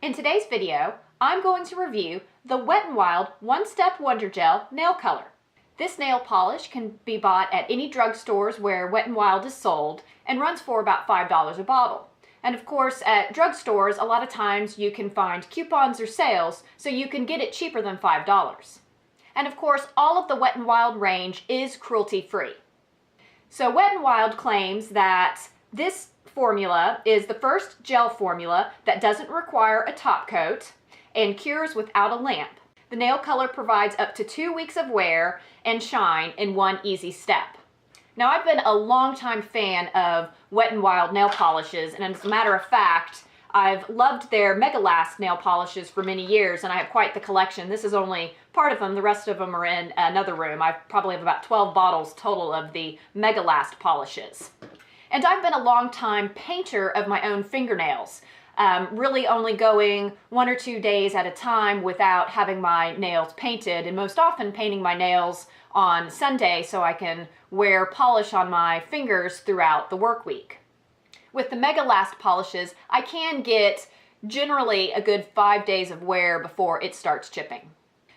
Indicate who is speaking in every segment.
Speaker 1: In today's video, I'm going to review the Wet n Wild One-Step WonderGel Nail Color. This nail polish can be bought at any drugstores where Wet n Wild is sold and runs for about $5 a bottle. And of course, at drugstores, a lot of times you can find coupons or sales, so you can get it cheaper than $5. And of course, all of the Wet n Wild range is cruelty-free. So Wet n Wild claims that this formula is the first gel formula that doesn't require a top coat and cures without a lamp. The nail color provides up to 2 weeks of wear and shine in one easy step. Now, I've been a longtime fan of Wet n Wild nail polishes, and as a matter of fact, I've loved their Megalast nail polishes for many years, and I have quite the collection. This is only part of them. The rest of them are in another room. I probably have about 12 bottles total of the Megalast polishes. And I've been a long-time painter of my own fingernails, really only going 1 or 2 days at a time without having my nails painted, and most often painting my nails on Sunday so I can wear polish on my fingers throughout the work week. With the Megalast polishes, I can get generally a good 5 days of wear before it starts chipping.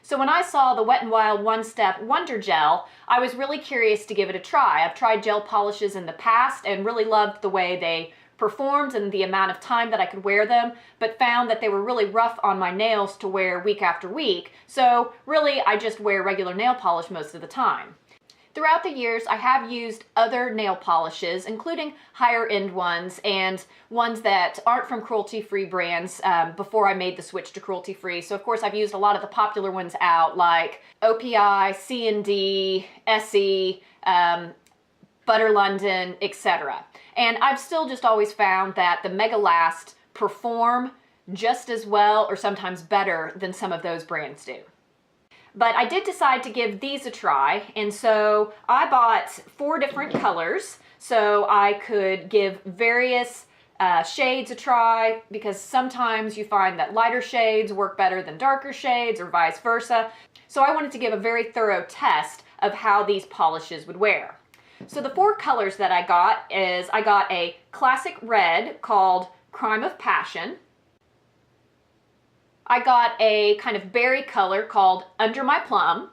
Speaker 1: So when I saw the Wet n Wild One-Step WonderGel, I was really curious to give it a try. I've tried gel polishes in the past and really loved the way they performed and the amount of time that I could wear them, but found that they were really rough on my nails to wear week after week. So really, I just wear regular nail polish most of the time. Throughout the years, I have used other nail polishes, including higher-end ones and ones that aren't from cruelty-free brands before I made the switch to cruelty-free. So, of course, I've used a lot of the popular ones out, like OPI, C&D, Essie, Butter London, etc. And I've still just always found that the Megalast perform just as well or sometimes better than some of those brands do. But I did decide to give these a try, and so I bought 4 different colors so I could give various shades a try, because sometimes you find that lighter shades work better than darker shades or vice versa. So I wanted to give a very thorough test of how these polishes would wear. So the 4 colors that I got is I got a classic red called Crime of Passion. I got a kind of berry color called Under My Plum.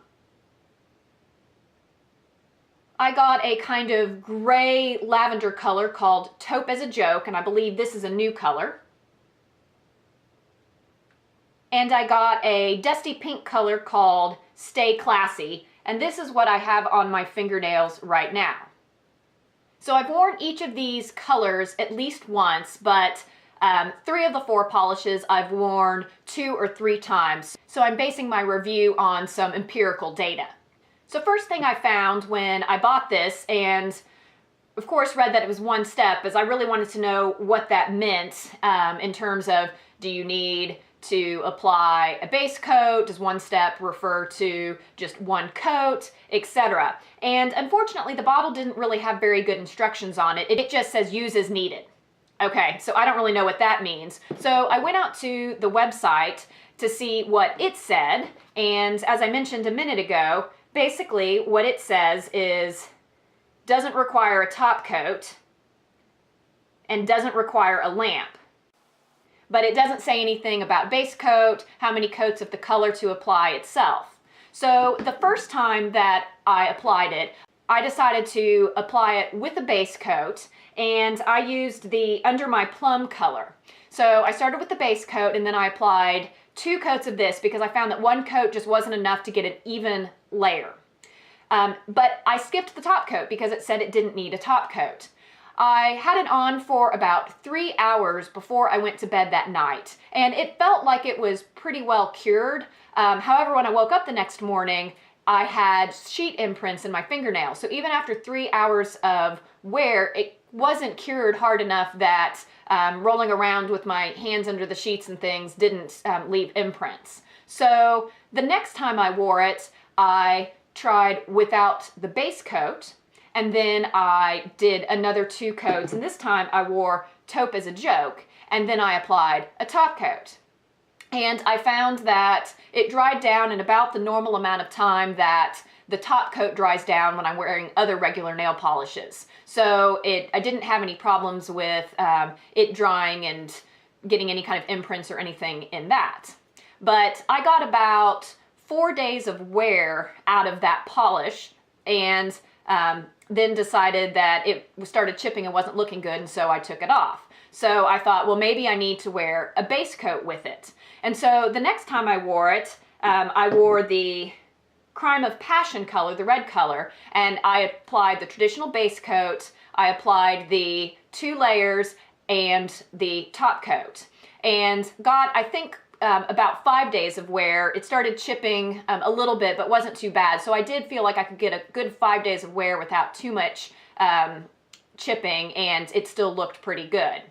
Speaker 1: I got a kind of gray lavender color called Taupe As A Joke, and I believe this is a new color. And I got a dusty pink color called Stay Classy, and this is what I have on my fingernails right now. So I've worn each of these colors at least once, but 3 of the 4 polishes I've worn 2 or 3 times, so I'm basing my review on some empirical data. So first thing I found when I bought this, and of course read that it was 1 step, is I really wanted to know what that meant in terms of, do you need to apply a base coat? Does 1 step refer to just 1 coat, etc.? And unfortunately, the bottle didn't really have very good instructions on it. It just says use as needed. Okay, so I don't really know what that means. So I went out to the website to see what it said, and as I mentioned a minute ago, basically what it says is doesn't require a top coat and doesn't require a lamp. But it doesn't say anything about base coat, how many coats of the color to apply itself. So the first time that I applied it, I decided to apply it with a base coat, and I used the Under My Plum color. So I started with the base coat, and then I applied 2 coats of this because I found that 1 coat just wasn't enough to get an even layer. But I skipped the top coat because it said it didn't need a top coat. I had it on for about 3 hours before I went to bed that night, and it felt like it was pretty well cured. However, when I woke up the next morning, I had sheet imprints in my fingernails. So even after 3 hours of wear, it wasn't cured hard enough that rolling around with my hands under the sheets and things didn't leave imprints. So the next time I wore it, I tried without the base coat, and then I did another 2 coats, and this time I wore Taupe As A Joke, and then I applied a top coat. And I found that it dried down in about the normal amount of time that the top coat dries down when I'm wearing other regular nail polishes. So I didn't have any problems with it drying and getting any kind of imprints or anything in that. But I got about 4 days of wear out of that polish, and then decided that it started chipping and wasn't looking good, and so I took it off. So I thought, well, maybe I need to wear a base coat with it. And so the next time I wore it, I wore the Crime of Passion color, the red color, and I applied the traditional base coat, I applied the 2 layers and the top coat, and got, I think, about 5 days of wear. It started chipping a little bit, but wasn't too bad. So I did feel like I could get a good 5 days of wear without too much chipping, and it still looked pretty good.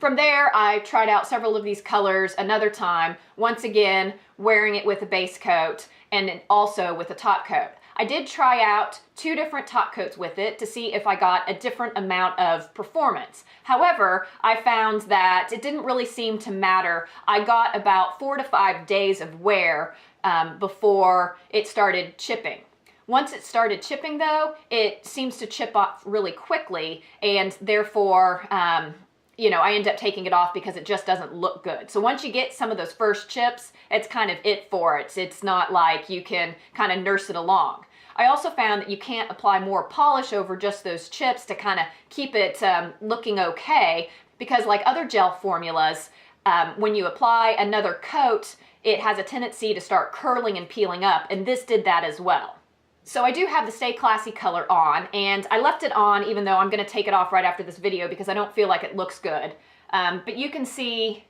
Speaker 1: From there, I tried out several of these colors another time, once again wearing it with a base coat and also with a top coat. I did try out 2 different top coats with it to see if I got a different amount of performance. However, I found that it didn't really seem to matter. I got about 4 to 5 days of wear before it started chipping. Once it started chipping though, it seems to chip off really quickly, and therefore, you know, I end up taking it off because it just doesn't look good. So once you get some of those first chips, it's kind of it for it. It's not like you can kind of nurse it along. I also found that you can't apply more polish over just those chips to kind of keep it looking okay, because like other gel formulas, when you apply another coat, it has a tendency to start curling and peeling up, and this did that as well. So I do have the Stay Classy color on, and I left it on even though I'm going to take it off right after this video because I don't feel like it looks good. But you can see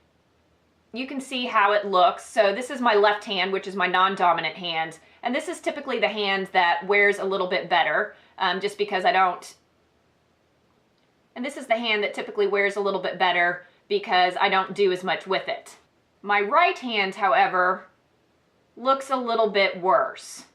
Speaker 1: how it looks. So this is my left hand, which is my non-dominant hand, and this is typically the hand that wears a little bit better, just because I don't. And this is the hand that typically wears a little bit better because I don't do as much with it. My right hand, however, looks a little bit worse.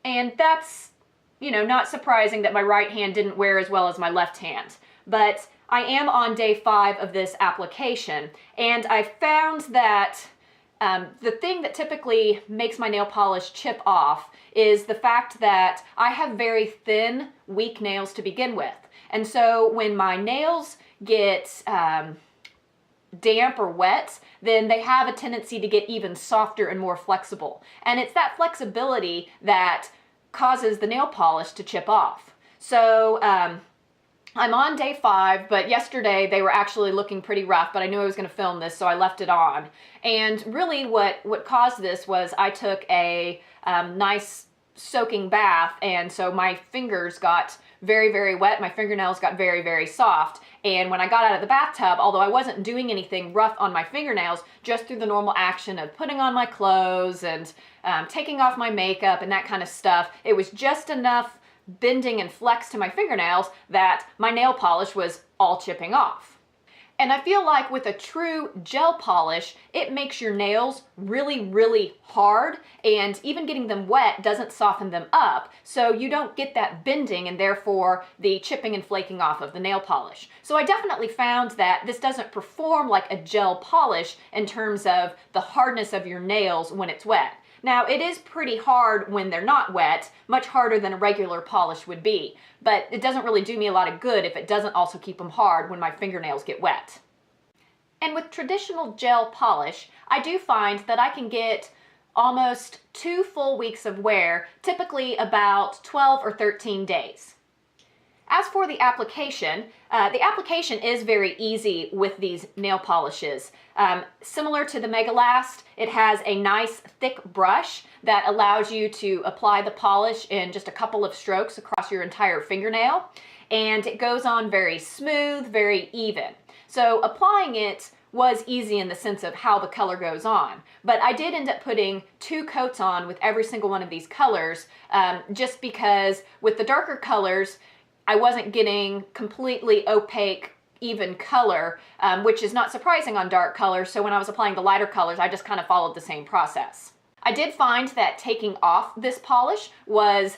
Speaker 1: And that's, you know, not surprising that my right hand didn't wear as well as my left hand. But I am on day 5 of this application, and I found that the thing that typically makes my nail polish chip off is the fact that I have very thin, weak nails to begin with. And so when my nails get damp or wet, then they have a tendency to get even softer and more flexible. And it's that flexibility that causes the nail polish to chip off. So I'm on day 5, but yesterday they were actually looking pretty rough, but I knew I was going to film this, so I left it on. And really what caused this was I took a nice soaking bath, and so my fingers got very, very wet. My fingernails got very, very soft. And when I got out of the bathtub, although I wasn't doing anything rough on my fingernails, just through the normal action of putting on my clothes and taking off my makeup and that kind of stuff, it was just enough bending and flex to my fingernails that my nail polish was all chipping off. And I feel like with a true gel polish, it makes your nails really, really hard, and even getting them wet doesn't soften them up, so you don't get that bending and therefore the chipping and flaking off of the nail polish. So I definitely found that this doesn't perform like a gel polish in terms of the hardness of your nails when it's wet. Now, it is pretty hard when they're not wet, much harder than a regular polish would be, but it doesn't really do me a lot of good if it doesn't also keep them hard when my fingernails get wet. And with traditional gel polish, I do find that I can get almost 2 full weeks of wear, typically about 12 or 13 days. As for the application is very easy with these nail polishes. Similar to the Megalast, it has a nice thick brush that allows you to apply the polish in just a couple of strokes across your entire fingernail, and it goes on very smooth, very even. So applying it was easy in the sense of how the color goes on, but I did end up putting 2 coats on with every single one of these colors, just because with the darker colors, I wasn't getting completely opaque, even color, which is not surprising on dark colors, so when I was applying the lighter colors, I just kind of followed the same process. I did find that taking off this polish was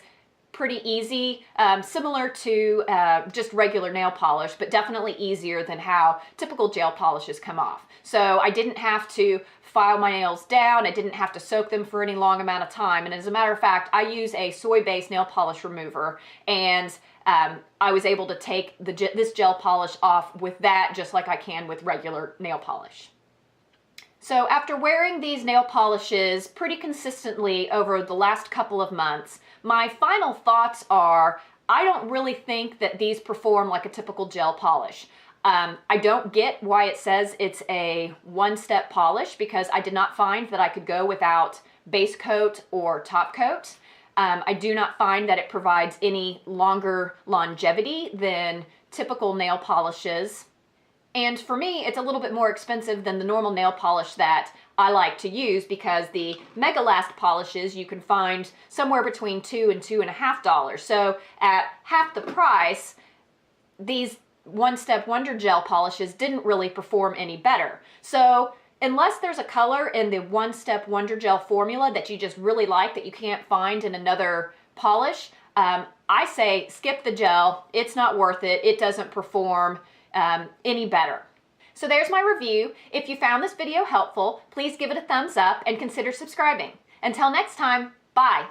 Speaker 1: pretty easy, similar to just regular nail polish, but definitely easier than how typical gel polishes come off. So I didn't have to file my nails down, I didn't have to soak them for any long amount of time, and as a matter of fact, I use a soy-based nail polish remover, and I was able to take this gel polish off with that just like I can with regular nail polish. So after wearing these nail polishes pretty consistently over the last couple of months, my final thoughts are, I don't really think that these perform like a typical gel polish. I don't get why it says it's a one-step polish, because I did not find that I could go without base coat or top coat. I do not find that it provides any longer longevity than typical nail polishes. And for me, it's a little bit more expensive than the normal nail polish that I like to use, because the Megalast polishes you can find somewhere between $2 and $2.50. So at half the price, these One-Step WonderGel polishes didn't really perform any better. So unless there's a color in the One-Step WonderGel formula that you just really like that you can't find in another polish, I say skip the gel. It's not worth it. It doesn't perform any better. So there's my review. If you found this video helpful, please give it a thumbs up and consider subscribing. Until next time, bye.